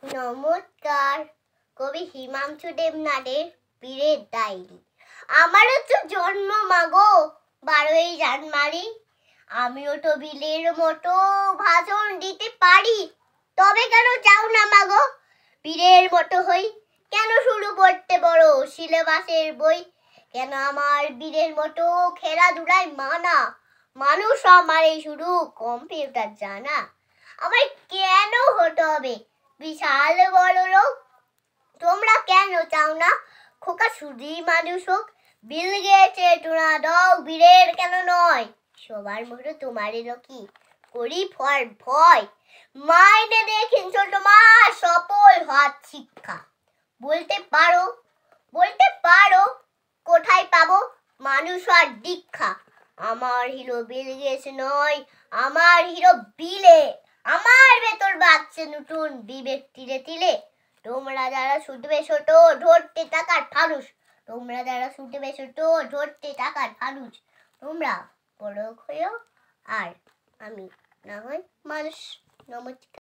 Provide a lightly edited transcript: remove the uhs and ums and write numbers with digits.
নমস্কার। কবি হিমাংশু দেবনাথের বীরের ডায়েরি। আমারও তো জন্ম মাগো 12ই জানুয়ারি। আমিও তো বীরের মতো ভাষণ দিতে পারি। তবে কেন চাও না মাগো বীরের মতো হই? কেন শুরু করতে বড় সিলেবাসের বই? কেন আমার বীরের মতো খেলাধুলায় মানা? মানুষ আমারই শুধু কম্পিউটার জানা। আমার কেন হতে হবে বিশাল বড় লোক? তোমরা কেন চাও না খোকা শুধুই মানুষ হোক? বিল গেটসের ডোনাল্ড বীরের কেন নয়? সবার মতো তোমারও কি করি ভয়? মাইনে দেখেন ছোট মা সফল হওয়ার শিক্ষা। বলতে পারো কোথায় পাবো মানুষ আর দীক্ষা? আমার হিরো বিল গেটস নয়, আমার হিরো বিলে। আমার ভেতর বাচ্চা নতুন বিবেক তিলে তিলে। তোমরা যারা শুধবে ছোট ধরতে টাকার ফানুস, তোমরা তোমরা বড় হয়েও আর আমি না হয় মানুষ। নমস্কার।